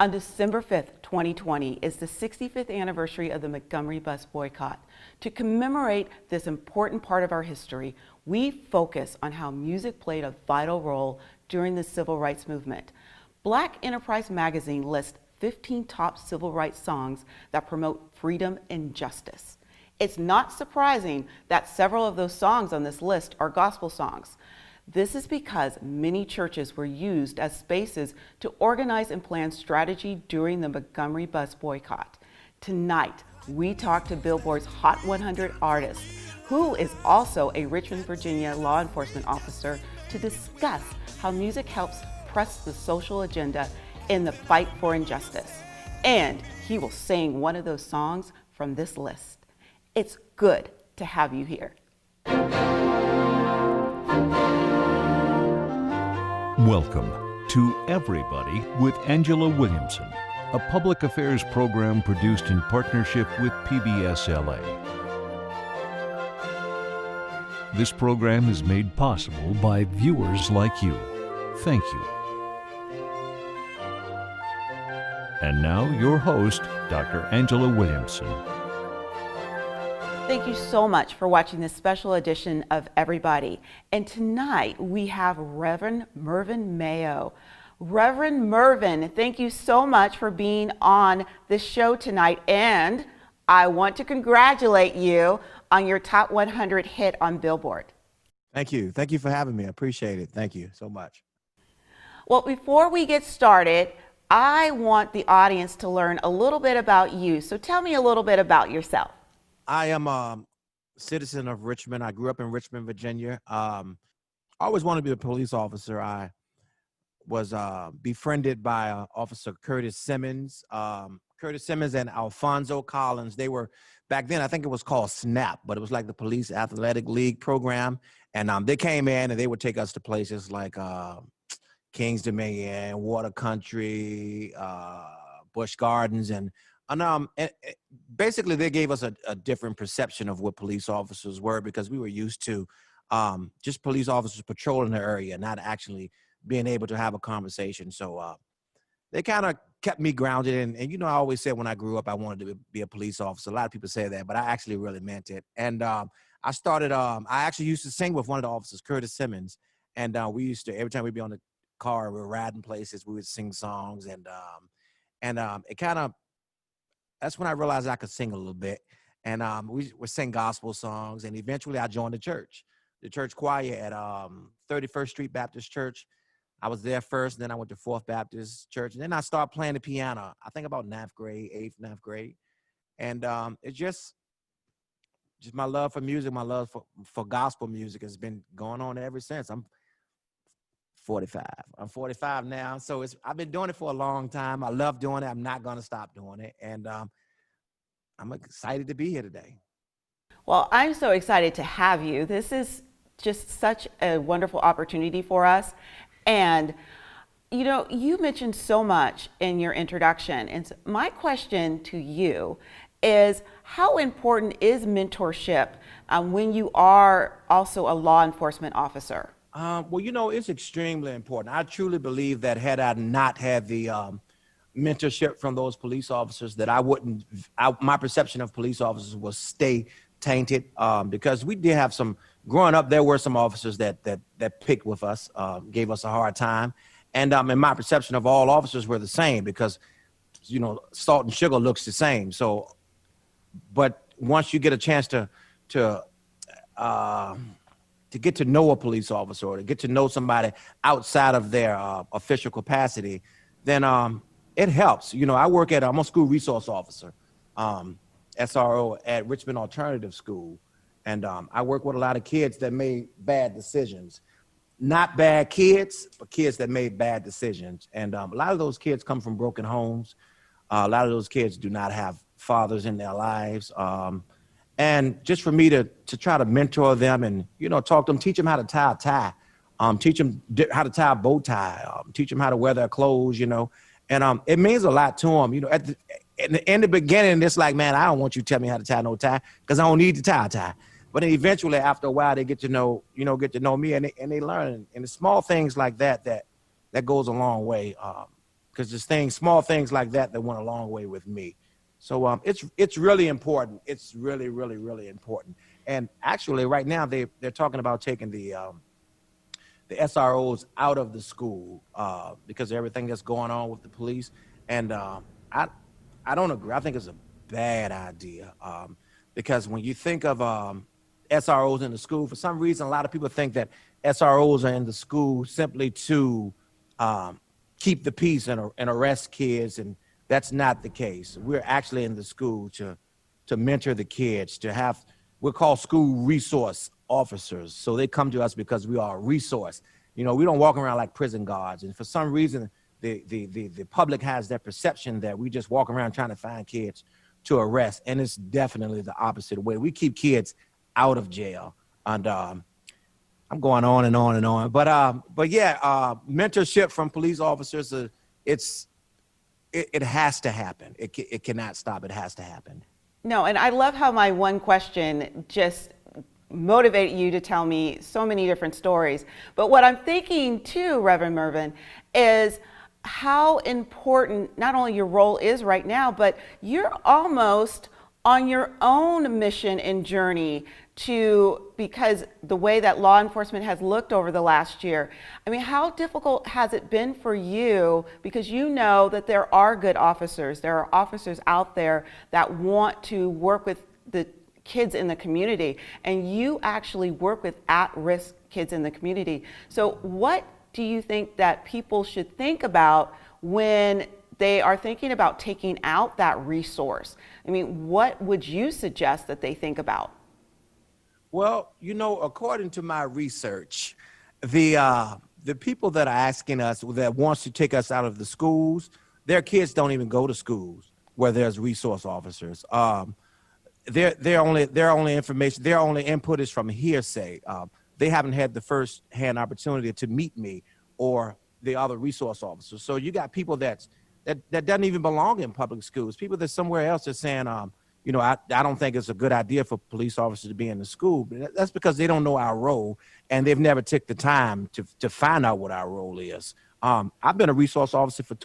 On December 5th, 2020 is the 65th anniversary of the Montgomery bus boycott. To commemorate this important part of our history, we focus on how music played a vital role during the civil rights movement. Black Enterprise magazine lists 15 top civil rights songs that promote freedom and justice. It's not surprising that several of those songs on this list are gospel songs. This is because many churches were used as spaces to organize and plan strategy during the Montgomery bus boycott. Tonight, we talk to Billboard's Hot 100 artist, who is also a Richmond, Virginia law enforcement officer, to discuss how music helps press the social agenda in the fight for injustice. And he will sing one of those songs from this list. It's good to have you here. Welcome to Everybody with Angela Williamson, a public affairs program produced in partnership with PBS LA. This program is made possible by viewers like you. Thank you. And now your host, Dr. Angela Williamson. Thank you so much for watching this special edition of Everybody. And tonight we have Reverend Mervin Mayo. Reverend Mervin, thank you so much for being on this show tonight. And I want to congratulate you on your Top 100 hit on Billboard. Thank you. Thank you for having me. I appreciate it. Thank you so much. Well, before we get started, I want the audience to learn a little bit about you. So tell me a little bit about yourself. I am a citizen of Richmond. I grew up in Richmond, Virginia. I always wanted to be a police officer. I was befriended by Officer Curtis Simmons. Curtis Simmons and Alfonso Collins, they were, back then, I think it was called SNAP, but it was like the Police Athletic League program. And they came in and they would take us to places like Kings Dominion, Water Country, Busch Gardens, and basically they gave us a different perception of what police officers were, because we were used to just police officers patrolling the area, not actually being able to have a conversation. So they kind of kept me grounded. And, you know, I always said when I grew up, I wanted to be a police officer. A lot of people say that, but I actually really meant it. And I started, I actually used to sing with one of the officers, Curtis Simmons. And we used to, every time we'd be on the car, we were riding places, we would sing songs. And it kind of, that's when I realized I could sing a little bit. And we would sing gospel songs. And eventually I joined the church choir at 31st Street Baptist Church. I was there first, and then I went to 4th Baptist Church. And then I started playing the piano, I think about 8th, 9th grade. And it's just my love for music, my love for gospel music has been going on ever since. I'm 45. I'm 45 now, so I've been doing it for a long time. I love doing it. I'm not going to stop doing it, and I'm excited to be here today. Well, I'm so excited to have you. This is just such a wonderful opportunity for us. And, you know, you mentioned so much in your introduction. And so my question to you is, how important is mentorship when you are also a law enforcement officer? Well, you know, it's extremely important. I truly believe that had I not had the mentorship from those police officers, that my perception of police officers will stay tainted, because we did have growing up, there were some officers that picked with us, gave us a hard time. And in my perception of all officers were the same, because, you know, salt and sugar looks the same. So, but once you get a chance to get to know a police officer, or to get to know somebody outside of their official capacity, then it helps. You know, I'm a school resource officer, SRO at Richmond Alternative School. And I work with a lot of kids that made bad decisions. Not bad kids, but kids that made bad decisions. And a lot of those kids come from broken homes. A lot of those kids do not have fathers in their lives. And just for me to try to mentor them and, you know, talk to them, teach them how to tie a tie, teach them how to tie a bow tie, teach them how to wear their clothes, you know. And it means a lot to them. You know, in the beginning, it's like, man, I don't want you to tell me how to tie no tie, because I don't need to tie a tie. But then eventually, after a while, they get to know me, and they learn. And the small things like that goes a long way. Because because there's things, small things like that went a long way with me. So it's really important. It's really, really, really important. And actually, right now they're talking about taking the SROs out of the school because of everything that's going on with the police. And I don't agree. I think it's a bad idea because when you think of SROs in the school, for some reason, a lot of people think that SROs are in the school simply to keep the peace and arrest kids, and that's not the case. We're actually in the school to mentor the kids, to have, we're called school resource officers. So they come to us because we are a resource. You know, we don't walk around like prison guards. And for some reason, the public has that perception that we just walk around trying to find kids to arrest. And it's definitely the opposite way. We keep kids out of jail. And I'm going on and on and on. But yeah, mentorship from police officers, it has to happen. It cannot stop. It has to happen. No, and I love how my one question just motivated you to tell me so many different stories. But what I'm thinking too, Reverend Mervin, is how important not only your role is right now, but you're almost on your own mission and journey because the way that law enforcement has looked over the last year. I mean, how difficult has it been for you? Because you know that there are good officers. There are officers out there that want to work with the kids in the community, and you actually work with at-risk kids in the community. So what do you think that people should think about when they are thinking about taking out that resource? I mean, what would you suggest that they think about? Well, you know, according to my research, the people that are asking us, that wants to take us out of the schools, their kids don't even go to schools where there's resource officers. Their only information, their only input is from hearsay. They haven't had the first-hand opportunity to meet me or the other resource officers. So you got people that doesn't even belong in public schools. People that somewhere else are saying, you know, I don't think it's a good idea for police officers to be in the school. But that's because they don't know our role, and they've never took the time to find out what our role is. I've been a resource officer for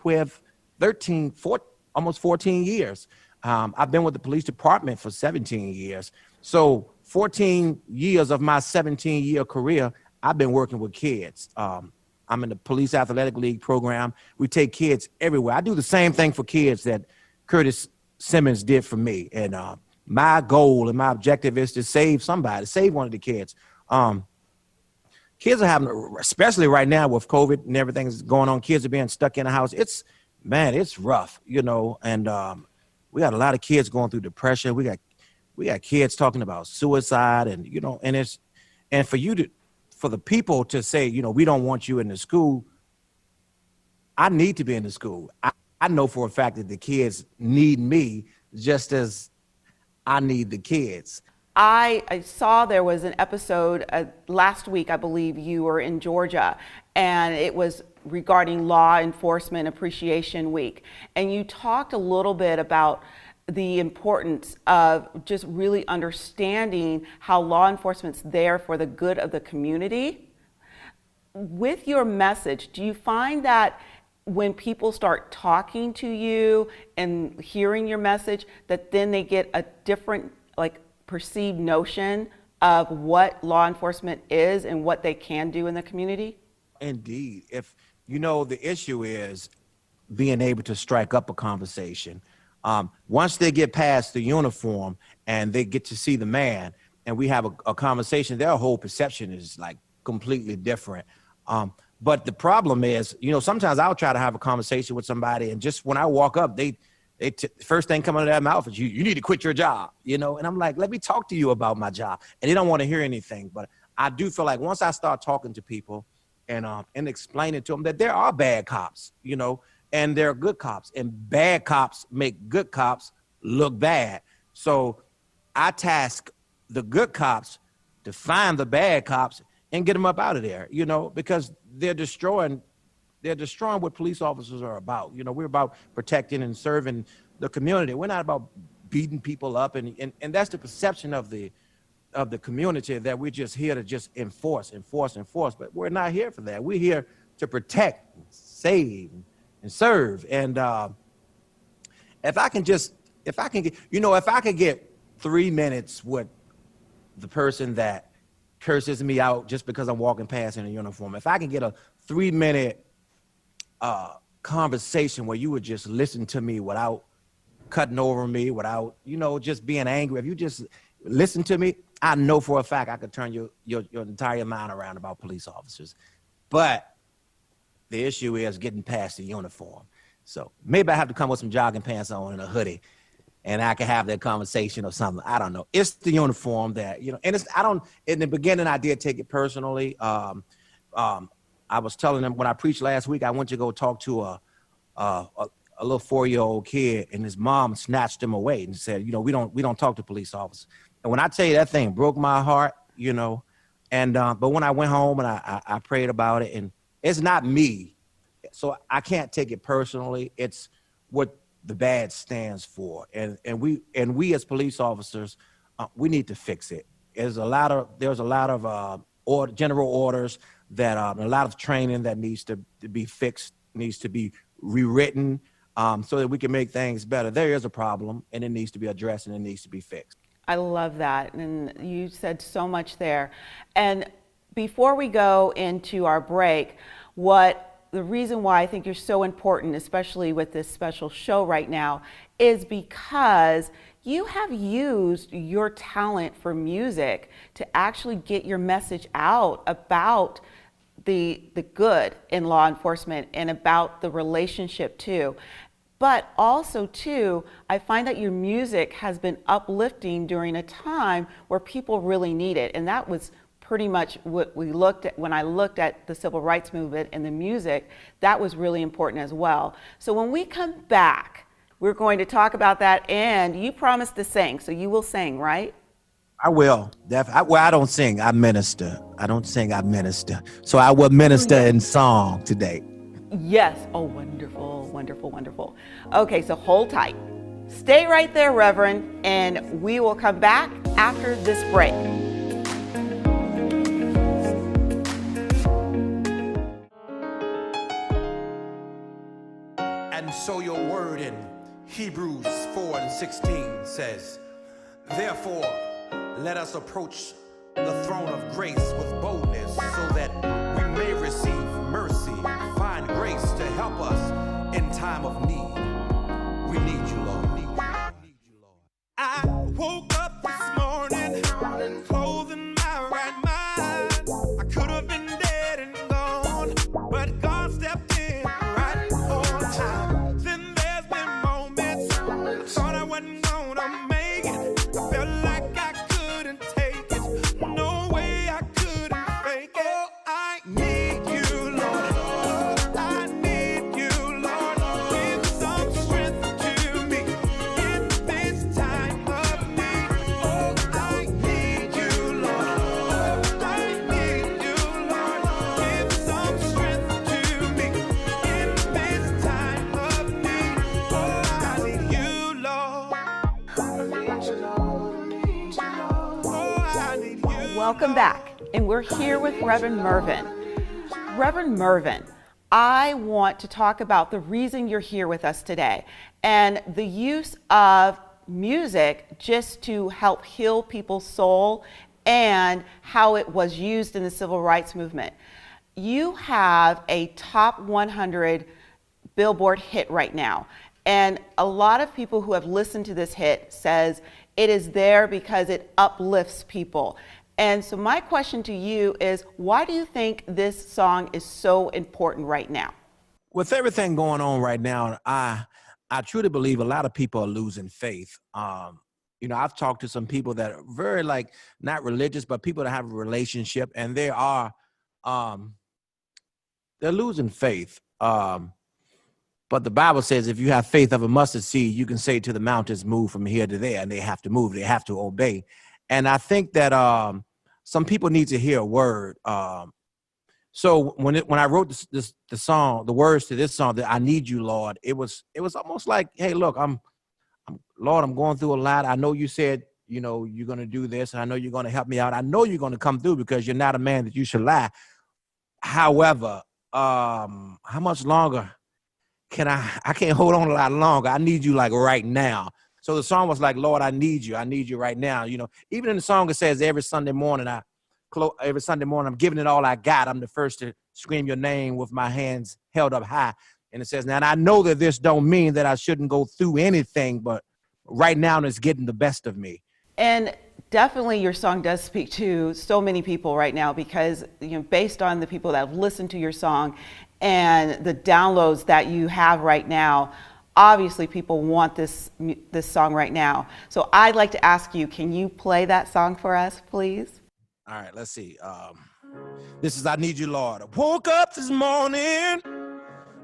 almost 14 years. I've been with the police department for 17 years. So 14 years of my 17-year career, I've been working with kids. I'm in the Police Athletic League program. We take kids everywhere. I do the same thing for kids that Curtis Simmons did for me. And my goal and my objective is to save somebody, save one of the kids. Kids are having, especially right now with COVID and everything that's going on, kids are being stuck in the house. It's rough, you know, and we got a lot of kids going through depression. We got kids talking about suicide, and, you know, and for the people to say, you know, we don't want you in the school. I need to be in the school. I know for a fact that the kids need me just as I need the kids. I saw there was an episode last week, I believe you were in Georgia, and it was regarding Law Enforcement Appreciation Week. And you talked a little bit about the importance of just really understanding how law enforcement's there for the good of the community. With your message, do you find that when people start talking to you and hearing your message, that then they get a different, like, perceived notion of what law enforcement is and what they can do in the community? Indeed. If, you know, the issue is being able to strike up a conversation. Once they get past the uniform and they get to see the man and we have a conversation, their whole perception is like completely different. But the problem is, you know, sometimes I'll try to have a conversation with somebody, and just when I walk up, first thing coming out of their mouth is, you need to quit your job, you know? And I'm like, let me talk to you about my job. And they don't want to hear anything. But I do feel like once I start talking to people and explaining to them that there are bad cops, you know, and there are good cops, and bad cops make good cops look bad. So I task the good cops to find the bad cops and get them up out of there, you know, because they're destroying what police officers are about. You know, we're about protecting and serving the community. We're not about beating people up, and that's the perception of the community, that we're just here to just enforce. But we're not here for that. We're here to protect, save, and serve. And if I could get 3 minutes with the person that curses me out just because I'm walking past in a uniform, if I can get a 3-minute conversation where you would just listen to me without cutting over me, without, just being angry. If you just listen to me, I know for a fact I could turn your entire mind around about police officers. But the issue is getting past the uniform. So maybe I have to come with some jogging pants on and a hoodie, and I can have that conversation or something. I don't know. It's the uniform that, and in the beginning, I did take it personally. I was telling them when I preached last week, I went to go talk to a little 4-year-old kid, and his mom snatched him away and said, we don't talk to police officers. And when I tell you that thing broke my heart, and but when I went home and I prayed about it, and it's not me, so I can't take it personally. It's what the badge stands for, and we as police officers, we need to fix it. There's a lot of general orders that a lot of training that needs to be fixed, needs to be rewritten, so that we can make things better. There is a problem, and it needs to be addressed, and it needs to be fixed. I love that, and you said so much there. And before we go into our break, the reason why I think you're so important, especially with this special show right now, is because you have used your talent for music to actually get your message out about the good in law enforcement and about the relationship too. But also too, I find that your music has been uplifting during a time where people really need it. And that was pretty much what we looked at when I looked at the civil rights movement and the music. That was really important as well. So when we come back, we're going to talk about that, and you promised to sing, so you will sing, right? I will. I don't sing, I minister. I don't sing, I minister. So I will minister in song today. Yes. Oh, wonderful, wonderful, wonderful. Okay, so hold tight. Stay right there, Reverend, and we will come back after this break. And so your word in Hebrews 4:16 says, therefore, let us approach the throne of grace with boldness so that we may receive mercy, find grace to help us in time of need. We need you, Lord. I woke up this morning, clothed in my right mind. I could have been dead and gone, but God stepped in right on time. Then there's been moments I thought I wasn't gonna make it. I felt like I couldn't take it. No way I couldn't fake it. Oh, I need you, Lord. I need you, Lord. Give some strength to me in this time of need. Oh, I need you, Lord. I need you, Lord. Give some strength to me in this time of need. Oh, I need you, Lord. I need you, Lord. I need you, Lord. Oh, I need you. Welcome back, and we're here with Reverend Mervin. Reverend Mervin, I want to talk about the reason you're here with us today and the use of music just to help heal people's soul and how it was used in the civil rights movement. You have a top 100 Billboard hit right now, and a lot of people who have listened to this hit says it is there because it uplifts people. And so my question to you is, why do you think this song is so important right now? With everything going on right now, I truly believe a lot of people are losing faith. I've talked to some people that are very not religious, but people that have a relationship, and they are they're losing faith. But the Bible says if you have faith of a mustard seed, you can say to the mountains, move from here to there, and they have to move. They have to obey. And I think that some people need to hear a word. So when I wrote the song, the words to this song, that I need you, Lord, it was almost like, hey, look, Lord, I'm going through a lot. I know you said, you're going to do this, and I know you're going to help me out. I know you're going to come through because you're not a man that you should lie. However, how much longer I can't hold on a lot longer. I need you like right now. So the song was like, Lord, I need you right now. You know, even in the song, it says every Sunday morning, I'm giving it all I got. I'm the first to scream your name with my hands held up high. And it says, now, and I know that this don't mean that I shouldn't go through anything, but right now it's getting the best of me. And definitely your song does speak to so many people right now, because, you know, based on the people that have listened to your song and the downloads that you have right now, obviously people want this song right now. So I'd like to ask you, can you play that song for us, please? All right, let's see. This is I Need You, Lord. I woke up this morning,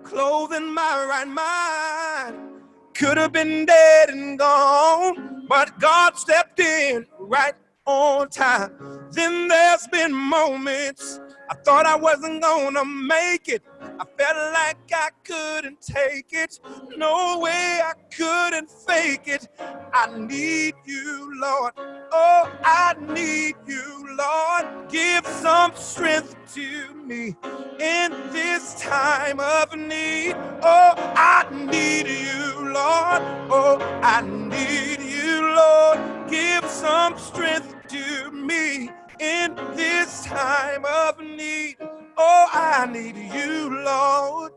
clothed in my right mind. Could have been dead and gone, but God stepped in right on time. Then there's been moments I thought I wasn't gonna make it. I felt like I couldn't take it. No way, I couldn't fake it. I need you, Lord. Oh, I need you, Lord. Give some strength to me in this time of need. Oh, I need you, Lord. Oh, I need you, Lord. Give some strength to me in this time of need. Oh, I need you, Lord.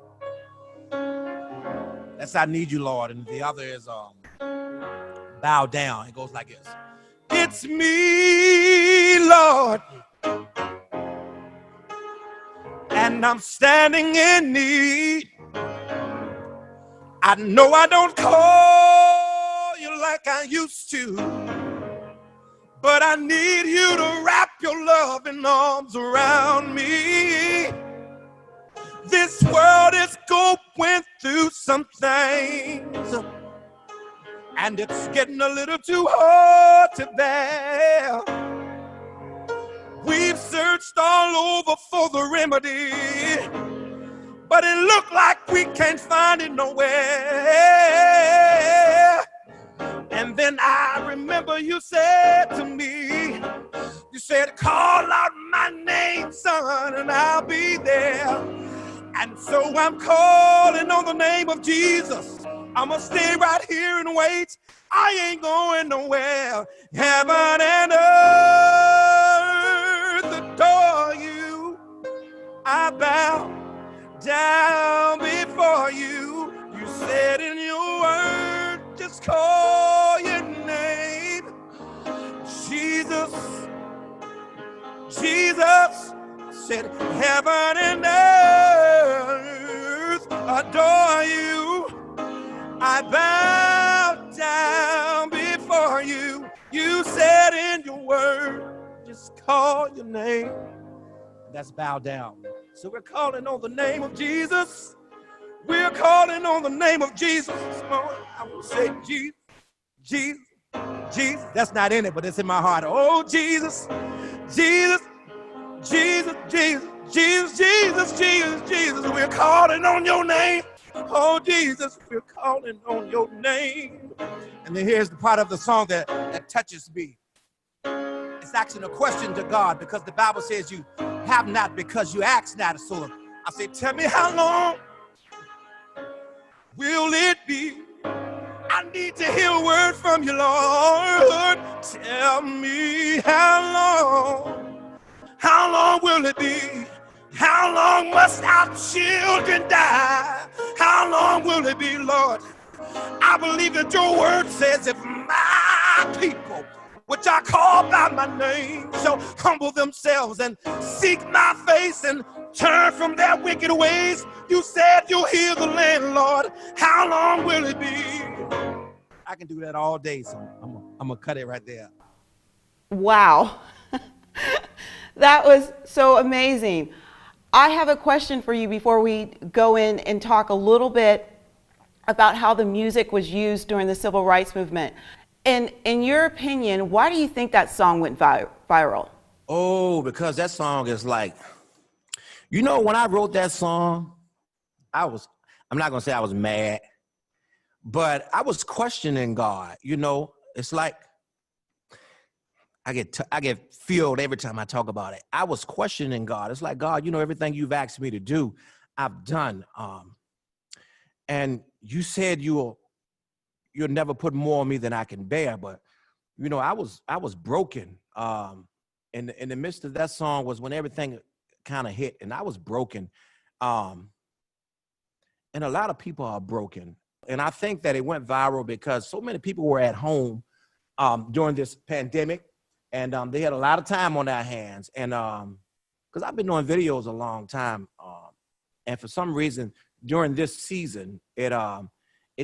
That's I Need You, Lord. And the other is Bow Down. It goes like this. It's me, Lord, and I'm standing in need. I know I don't call you like I used to, but I need you to wrap your loving arms around me. This world is going through some things, and it's getting a little too hard to bear. We've searched all over for the remedy, but it looked like we can't find it nowhere. And then I remember you said to me, you said, call out my name, son, and I'll be there. And so I'm calling on the name of Jesus. I'm gonna stay right here and wait. I ain't going nowhere. Heaven and earth adore you. I bow down before you. You said in your word, just call your name. Jesus, Jesus. Said heaven and earth adore you. I bow down before you. You said in your word, just call your name. That's bow down. So we're calling on the name of Jesus. We're calling on the name of Jesus. I will say Jesus, Jesus, Jesus. That's not in it, but it's in my heart. Oh, Jesus, Jesus, Jesus, Jesus, Jesus, Jesus, Jesus, Jesus. We're calling on your name. Oh, Jesus, we're calling on your name. And then here's the part of the song that touches me. It's asking a question to God, because the Bible says you have not because you ask not. So I say, tell me how long will it be? I need to hear a word from you, Lord. Tell me how long will it be? How long must our children die? How long will it be, Lord? I believe that your word says, if my people, which I call by my name, shall humble themselves and seek my face and turn from their wicked ways, you said you'll heal the land, Lord. How long will it be? I can do that all day, so I'm gonna cut it right there. Wow. That was so amazing. I have a question for you before we go in and talk a little bit about how the music was used during the civil rights movement. And in your opinion, why do you think that song went viral? Oh, because that song is like, you know, when I wrote that song, I'm not gonna say I was mad, but I was questioning God. You know, it's like, I get filled every time I talk about it. I was questioning God. It's like, God, you know, everything you've asked me to do, I've done. And you said you'll never put more on me than I can bear. But, you know, I was broken. In the midst of that song was when everything kind of hit, and I was broken. And a lot of people are broken. And I think that it went viral because so many people were at home during this pandemic, and they had a lot of time on their hands. And because I've been doing videos a long time, and for some reason during this season, it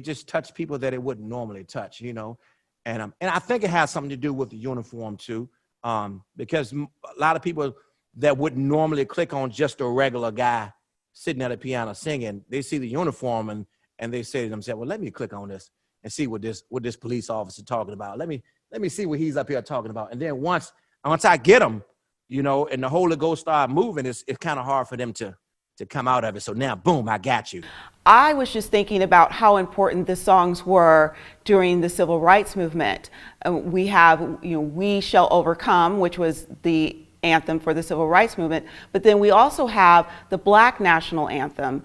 just touched people that it wouldn't normally touch, you know. And I think it has something to do with the uniform too, because a lot of people that wouldn't normally click on just a regular guy sitting at a piano singing, they see the uniform and they say to themselves, well, let me click on this and see what this police officer talking about. Let me see what he's up here talking about. And then once I get them, you know, and the Holy Ghost start moving, it's kind of hard for them to come out of it. So now, boom, I got you. I was just thinking about how important the songs were during the civil rights movement. We have, you know, We Shall Overcome, which was the anthem for the civil rights movement, but then we also have the Black national anthem,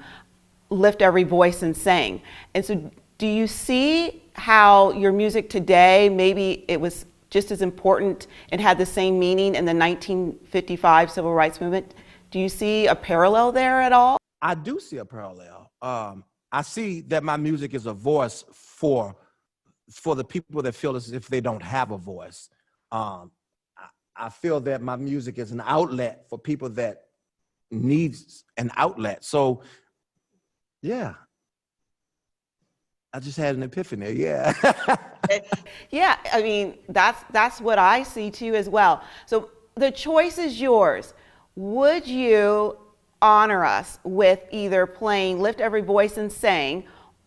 Lift Every Voice and Sing. And so do you see how your music today, maybe it was just as important and had the same meaning in the 1955 civil rights movement? Do you see a parallel there at all? I do see a parallel. I see that my music is a voice for the people that feel as if they don't have a voice. I feel that my music is an outlet for people that needs an outlet. So, yeah. I just had an epiphany, yeah. Yeah, I mean, that's what I see too as well. So the choice is yours. Would you honor us with either playing Lift Every Voice and Sing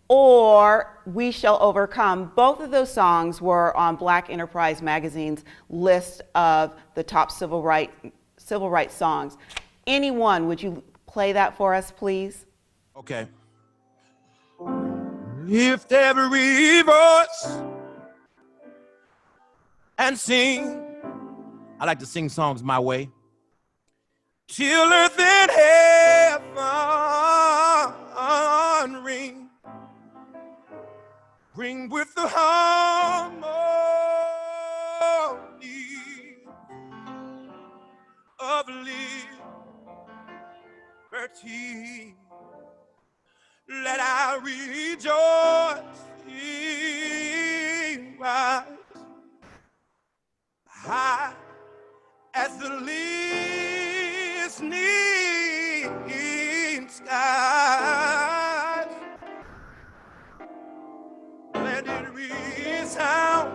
or We Shall Overcome? Both of those songs were on Black Enterprise Magazine's list of the top civil rights songs. Any one, would you play that for us, please? Okay. Lift every voice and sing. I like to sing songs my way. Till earth and heaven ring with the harmony of liberty. Let our rejoicing rise high as the listening skies. Let it resound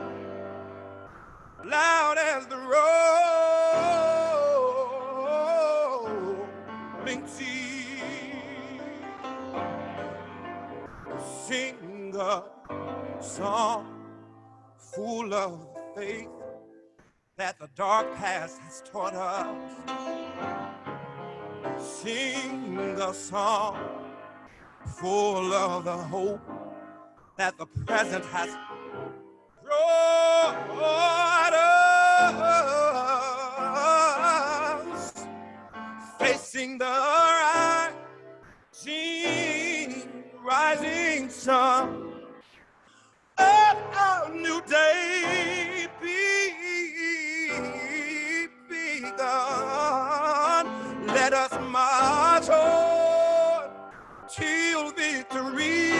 loud as the rolling sea. Sing a song full of faith that the dark past has taught us. Sing a song full of the hope that the present has brought us. Facing the rising sun of our new day begun. Let us march on till victory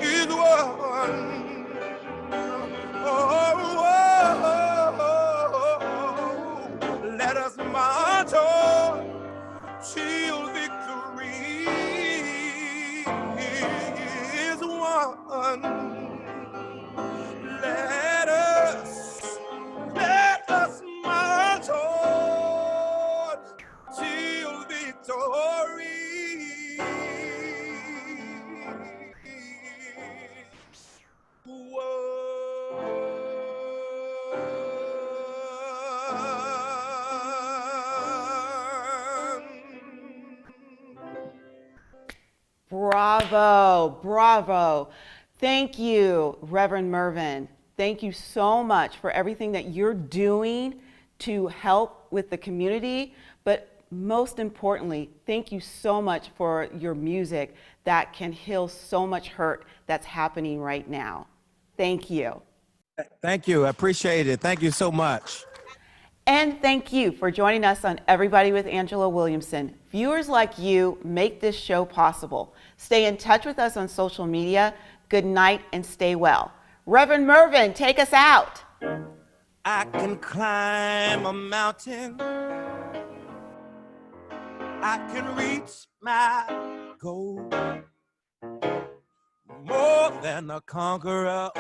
is won. Let us march on till victory is won. Let us march on till victory. Bravo, bravo. Thank you, Reverend Mervin. Thank you so much for everything that you're doing to help with the community, but most importantly, thank you so much for your music that can heal so much hurt that's happening right now. Thank you. Thank you. I appreciate it. Thank you so much. And thank you for joining us on Everybody with Angela Williamson. Viewers like you make this show possible. Stay in touch with us on social media. Good night and stay well. Reverend Mervin, take us out. I can climb a mountain. I can reach my goal. More than a conqueror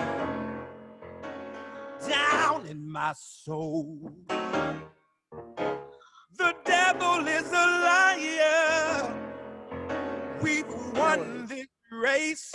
down in my soul. The devil is a liar. We've won this race.